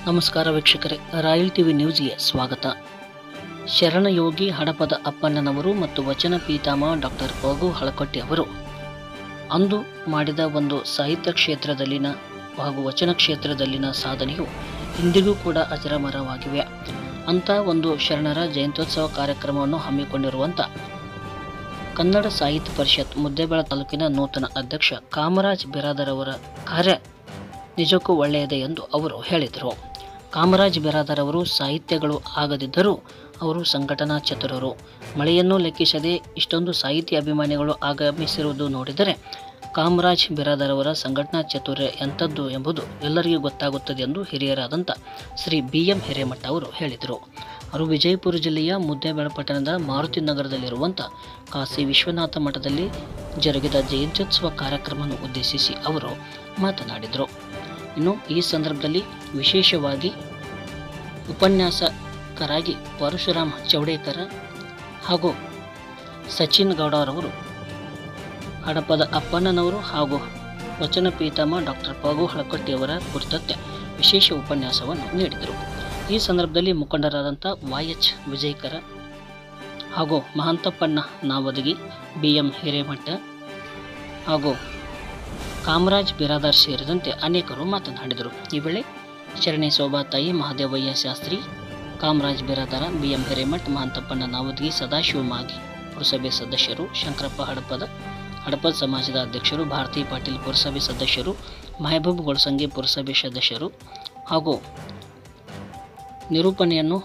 ನಮಸ್ಕಾರ ವೀಕ್ಷಕರೇ, royal TV ನ್ಯೂಸ್ಗೆ ಸ್ವಾಗತ. ಶರಣಯೋಗಿ ಹಡಪದ ಅಪ್ಪಣ್ಣನವರು ಮತ್ತು ವಚನ ಪೀತಾಮಹ ಡಾಕ್ಟರ್ ಪಗು ಹಳಕಟ್ಟಿ ಅವರು ಅಂದು ಮಾಡಿದ ಒಂದು ಸಾಹಿತ್ಯ ಕ್ಷೇತ್ರದಲ್ಲಿನ ಹಾಗೂ ವಚನ ಕ್ಷೇತ್ರದಲ್ಲಿನ ಸಾಧನೆಯು ಇಂದಿಗೂ ಕೂಡ ಅಜರಾಮರವಾಗಿವೆ. ಅಂಥ ಒಂದು ಶರಣರ ಜಯಂತ್ಯೋತ್ಸವ ಕಾರ್ಯಕ್ರಮವನ್ನು ಹಮ್ಮಿಕೊಂಡಿರುವಂಥ ಕನ್ನಡ ಸಾಹಿತ್ಯ ಪರಿಷತ್ ಮುದ್ದೇಬೇಳ ತಾಲೂಕಿನ ನೂತನ ಅಧ್ಯಕ್ಷ ಕಾಮರಾಜ್ ಬಿರಾದರ್ ಅವರ ಕಾರ್ಯ ನಿಜಕ್ಕೂ ಒಳ್ಳೆಯದೇ ಎಂದು ಅವರು ಹೇಳಿದರು. ಕಾಮರಾಜ್ ಬಿರಾದರ್ ಅವರು ಸಾಹಿತ್ಯಗಳು ಆಗದಿದ್ದರೂ ಅವರು ಸಂಘಟನಾ ಚತುರರು. ಮಳೆಯನ್ನು ಲೆಕ್ಕಿಸದೆ ಇಷ್ಟೊಂದು ಸಾಹಿತ್ಯ ಅಭಿಮಾನಿಗಳು ಆಗಮಿಸಿರುವುದು ನೋಡಿದರೆ ಕಾಮರಾಜ್ ಬಿರಾದರ್ ಅವರ ಸಂಘಟನಾ ಚಾತುರ್ಯ ಎಂಥದ್ದು ಎಂಬುದು ಎಲ್ಲರಿಗೂ ಗೊತ್ತಾಗುತ್ತದೆ ಎಂದು ಹಿರಿಯರಾದಂಥ ಶ್ರೀ BM ಹಿರೇಮಠ ಅವರು ಹೇಳಿದರು. ಅವರು ವಿಜಯಪುರ ಜಿಲ್ಲೆಯ ಮುದ್ದೇಬೇಳ ಪಟ್ಟಣದ ಮಾರುತಿ ನಗರದಲ್ಲಿರುವಂಥ ಕಾಶಿ ವಿಶ್ವನಾಥ ಮಠದಲ್ಲಿ ಜರುಗಿದ ಜಯಂತ್ಯೋತ್ಸವ ಕಾರ್ಯಕ್ರಮವನ್ನು ಉದ್ದೇಶಿಸಿ ಅವರು ಮಾತನಾಡಿದರು. ಇನ್ನು ಈ ಸಂದರ್ಭದಲ್ಲಿ ವಿಶೇಷವಾಗಿ ಉಪನ್ಯಾಸಕರಾಗಿ ಪರಶುರಾಮ್ ಚೌಡೇಕರ ಹಾಗೂ ಸಚಿನ್ ಗೌಡರವರು, ಹಡಪದ ಅಪ್ಪಣ್ಣನವರು ಹಾಗೂ ವಚನ ಪೀತಾಮಹ ಡಾಕ್ಟರ್ ಪಗು ಹಳಕಟ್ಟಿ ಅವರ ಕುರಿತಂತೆ ವಿಶೇಷ ಉಪನ್ಯಾಸವನ್ನು ನೀಡಿದರು. ಈ ಸಂದರ್ಭದಲ್ಲಿ ಮುಖಂಡರಾದಂಥ YH ವಿಜಯಕರ ಹಾಗೂ ಮಹಂತಪ್ಪಣ್ಣ ನಾವದಗಿ, BM ಹಿರೇಮಠ ಹಾಗೂ ಕಾಮರಾಜ್ ಬಿರಾದರ್ ಸೇರಿದಂತೆ ಅನೇಕರು ಮಾತನಾಡಿದರು. ಈ ವೇಳೆ ಶರಣೆ ಶೋಭಾತಾಯಿ, ಮಹಾದೇವಯ್ಯ ಶಾಸ್ತ್ರಿ, ಕಾಮರಾಜ್ ಬಿರಾದರ, BM ಹಿರೇಮಠ, ಮಹಂತಪ್ಪಣ್ಣ ನಾವದಗಿ, ಸದಾಶಿವ ಮಾಗಿ ಪುರಸಭೆ ಸದಸ್ಯರು, ಶಂಕರಪ್ಪ ಹಡಪದ ಸಮಾಜದ ಅಧ್ಯಕ್ಷರು, ಭಾರತಿ ಪಾಟೀಲ್ ಪುರಸಭೆ ಸದಸ್ಯರು, ಮೆಹಬೂಬ್ ಗೊಳಸಂಗಿ ಪುರಸಭೆ ಸದಸ್ಯರು ಹಾಗೂ ನಿರೂಪಣೆಯನ್ನು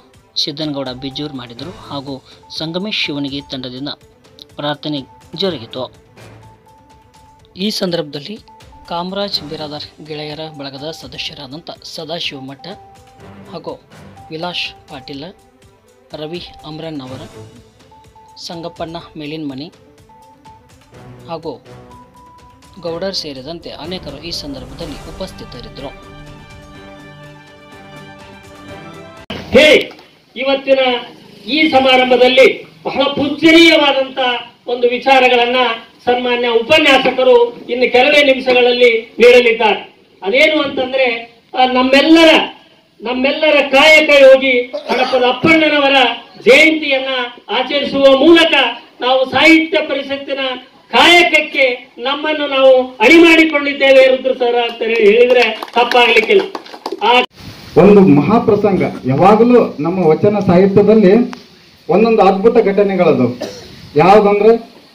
ಸಿದ್ದನಗೌಡ ಬಿಜೂರ್ ಮಾಡಿದರು. ಹಾಗೂ ಸಂಗಮೇಶ್ ಶಿವನಿಗೆ ತಂಡದಿಂದ ಪ್ರಾರ್ಥನೆ ಜರುಗಿತು. ಈ ಸಂದರ್ಭದಲ್ಲಿ ಕಾಮರಾಜ್ ಬಿರಾದರ್ ಗೆಳೆಯರ ಬಳಗದ ಸದಸ್ಯರಾದಂಥ ಸದಾಶಿವ ಮಠ ಹಾಗೂ ವಿಲಾಸ್ ಪಾಟೀಲ, ರವಿ ಅಮ್ರನ್ ಅವರ, ಸಂಗಪ್ಪಣ್ಣ ಮೇಲಿನಮನಿ ಹಾಗೂ ಗೌಡರ್ ಸೇರಿದಂತೆ ಅನೇಕರು ಈ ಸಂದರ್ಭದಲ್ಲಿ ಉಪಸ್ಥಿತರಿದ್ದರು. ಇವತ್ತಿನ ಈ ಸಮಾರಂಭದಲ್ಲಿ ಬಹಳ ಪೂಜ್ಯನೀಯವಾದಂತ ಒಂದು ವಿಚಾರಗಳನ್ನ ಸನ್ಮಾನ್ಯ ಉಪನ್ಯಾಸಕರು ಇನ್ನು ಕೆಲವೇ ನಿಮಿಷಗಳಲ್ಲಿ ನೀಡಲಿದ್ದಾರೆ. ಅದೇನು ಅಂತಂದ್ರೆ ನಮ್ಮೆಲ್ಲರ ಕಾಯಕ ಯೋಗಿ ಹಡಪದ ಅಪ್ಪಣ್ಣನವರ ಜಯಂತಿಯನ್ನ ಆಚರಿಸುವ ಮೂಲಕ ನಾವು ಸಾಹಿತ್ಯ ಪರಿಷತ್ತಿನ ಕಾಯಕಕ್ಕೆ ನಮ್ಮನ್ನು ನಾವು ಅಣಿ ಮಾಡಿಕೊಂಡಿದ್ದೇವೆ ರುದ್ರ ಸರ್ ಅಂತ ಹೇಳಿದ್ರೆ ತಪ್ಪಾಗ್ಲಿಕ್ಕಿಲ್ಲ. ಒಂದು ಮಹಾಪ್ರಸಂಗ ಯಾವಾಗಲೂ ನಮ್ಮ ವಚನ ಸಾಹಿತ್ಯದಲ್ಲಿ ಒಂದೊಂದು ಅದ್ಭುತ ಘಟನೆಗಳದು. ಯಾವುದಂದ್ರೆ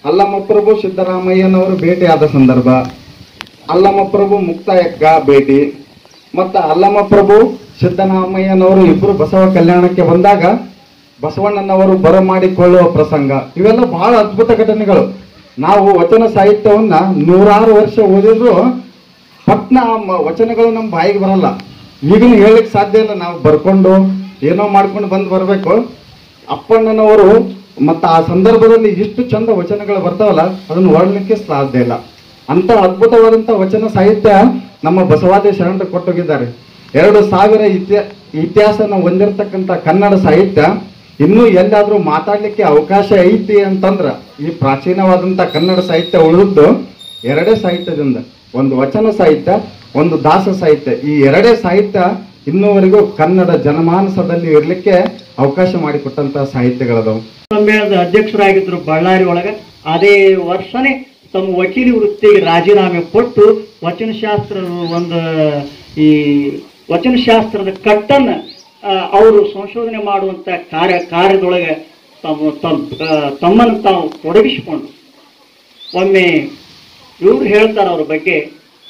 ಅಲ್ಲಮಪ್ರಭು ಸಿದ್ದರಾಮಯ್ಯನವರು ಭೇಟಿಯಾದ ಸಂದರ್ಭ, ಅಲ್ಲಮಪ್ರಭು ಮುಕ್ತಾಯಕ್ಕ ಭೇಟಿ, ಮತ್ತು ಅಲ್ಲಮಪ್ರಭು ಸಿದ್ದರಾಮಯ್ಯನವರು ಇಬ್ಬರು ಬಸವ ಕಲ್ಯಾಣಕ್ಕೆ ಬಂದಾಗ ಬಸವಣ್ಣನವರು ಬರಮಾಡಿಕೊಳ್ಳುವ ಪ್ರಸಂಗ, ಇವೆಲ್ಲ ಬಹಳ ಅದ್ಭುತ ಘಟನೆಗಳು. ನಾವು ವಚನ ಸಾಹಿತ್ಯವನ್ನ 100 ವರ್ಷ ಓದಿದ್ರು ಪಟ್ನ ವಚನಗಳು ನಮ್ಮ ಬಾಯಿಗೆ ಬರಲ್ಲ. ಈಗಲೂ ಹೇಳಲಿಕ್ಕೆ ಸಾಧ್ಯ ಇಲ್ಲ. ನಾವು ಬರ್ಕೊಂಡು ಏನೋ ಮಾಡ್ಕೊಂಡು ಬರಬೇಕು. ಅಪ್ಪಣ್ಣನವರು ಮತ್ತು ಆ ಸಂದರ್ಭದಲ್ಲಿ ಇಷ್ಟು ಚಂದ ವಚನಗಳು ಬರ್ತಾವಲ್ಲ, ಅದನ್ನು ವರ್ಣಲಿಕ್ಕೆ ಸಾಧ್ಯ ಇಲ್ಲ. ಅಂತ ಅದ್ಭುತವಾದಂಥ ವಚನ ಸಾಹಿತ್ಯ ನಮ್ಮ ಬಸವಾದಿ ಶರಣರು ಕೊಟ್ಟೋಗಿದ್ದಾರೆ. 2000 ಇತಿಹಾಸನ ಹೊಂದಿರತಕ್ಕಂಥ ಕನ್ನಡ ಸಾಹಿತ್ಯ ಇನ್ನೂ ಎಲ್ಲಾದರೂ ಮಾತಾಡಲಿಕ್ಕೆ ಅವಕಾಶ ಐತಿ ಅಂತಂದ್ರೆ ಈ ಪ್ರಾಚೀನವಾದಂಥ ಕನ್ನಡ ಸಾಹಿತ್ಯ ಉಳಿದು 2 ಸಾಹಿತ್ಯದಿಂದ, ಒಂದು ವಚನ ಸಾಹಿತ್ಯ, ಒಂದು ದಾಸ ಸಾಹಿತ್ಯ. ಈ 2 ಸಾಹಿತ್ಯ ಇನ್ನೂವರೆಗೂ ಕನ್ನಡ ಜನಮಾನಸದಲ್ಲಿ ಇರಲಿಕ್ಕೆ ಅವಕಾಶ ಮಾಡಿಕೊಟ್ಟಂತ ಸಾಹಿತ್ಯಗಳದವು. ಸಮ್ಮೇಳನದ ಅಧ್ಯಕ್ಷರಾಗಿದ್ದರು ಬಳ್ಳಾರಿ ಒಳಗ. ಅದೇ ವರ್ಷನೇ ತಮ್ಮ ವಕೀಲಿ ವೃತ್ತಿಗೆ ರಾಜೀನಾಮೆ ಕೊಟ್ಟು ವಚನಶಾಸ್ತ್ರದ ಕಟ್ಟನ್ನ ಅವರು ಸಂಶೋಧನೆ ಮಾಡುವಂತ ಕಾರ್ಯದೊಳಗೆ ತಮ್ಮನ್ನು ತಾವು ತೊಡಗಿಸಿಕೊಂಡು ಒಮ್ಮೆ ಇವರು ಹೇಳ್ತಾರೆ ಅವ್ರ ಬಗ್ಗೆ,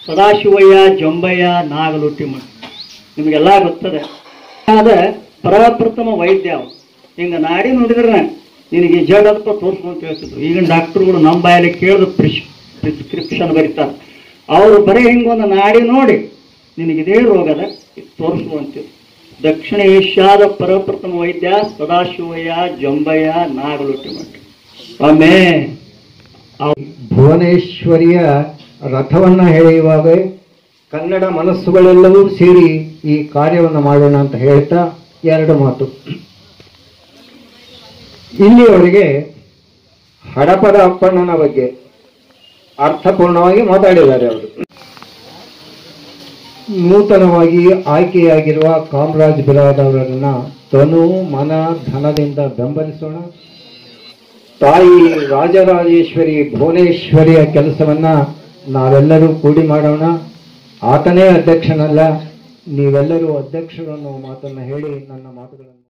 ಸದಾಶಿವಯ್ಯ ಜಂಬಯ್ಯ ನಾಗಲುಟ್ಟಿ ಮಠ ನಿಮಗೆಲ್ಲ ಗೊತ್ತದೆ. ಆದ ಪ್ರಪ್ರಥಮ ವೈದ್ಯ ಅವರು. ಹಿಂಗ ನಾಡಿ ನೋಡಿದ್ರೆ ನಿನಗೆ ಜಡಪ್ಪ ತೋರಿಸ್ಕೊಂತ ಹೇಳ್ತಿದ್ರು. ಈಗಿನ ಡಾಕ್ಟರ್ಗಳು ನಮ್ಮ ಬಾಯಲ್ಲಿ ಕೇಳಿದ ಪ್ರಿಸ್ಕ್ರಿಪ್ಷನ್ ಬರೀತಾರೆ. ಅವರು ಬರೀ ಹಿಂಗೊಂದು ನಾಡಿ ನೋಡಿ ನಿನಗಿದೇ ರೋಗದ ತೋರಿಸುವಂತೆ. ದಕ್ಷಿಣ ಏಷ್ಯಾದ ಪ್ರಪ್ರಥಮ ವೈದ್ಯ ಸದಾಶಿವಯ್ಯ ಜಂಬಯ್ಯ ನಾಗಲುಟ್ಟಿ ಮಠ. ಒಮ್ಮೆ ಭುವನೇಶ್ವರಿಯ ರಥವನ್ನ ಎಳೆಯುವಾಗ ಕನ್ನಡ ಮನಸ್ಸುಗಳೆಲ್ಲವೂ ಸೇರಿ ಈ ಕಾರ್ಯವನ್ನು ಮಾಡೋಣ ಅಂತ ಹೇಳ್ತಾ 2 ಮಾತು. ಇಲ್ಲಿಯವರೆಗೆ ಹಡಪದ ಅಪ್ಪಣ್ಣನ ಬಗ್ಗೆ ಅರ್ಥಪೂರ್ಣವಾಗಿ ಮಾತಾಡಿದ್ದಾರೆ ಅವರು. ನೂತನವಾಗಿ ಆಯ್ಕೆಯಾಗಿರುವ ಕಾಮರಾಜ್ ಬಿರಾದ್ ಅವರನ್ನ ತನು ಮನ ಧನದಿಂದ ಬೆಂಬಲಿಸೋಣ. ತಾಯಿ ರಾಜರಾಜೇಶ್ವರಿ ಭುವನೇಶ್ವರಿಯ ಕೆಲಸವನ್ನ ನಾವೆಲ್ಲರೂ ಕೂಡಿ ಮಾಡೋಣ. ಆತನೇ ಅಧ್ಯಕ್ಷನಲ್ಲ, ನೀವೆಲ್ಲರೂ ಅಧ್ಯಕ್ಷರು ಅನ್ನೋ ಮಾತನ್ನು ಹೇಳಿ ನನ್ನ ಮಾತುಗಳನ್ನು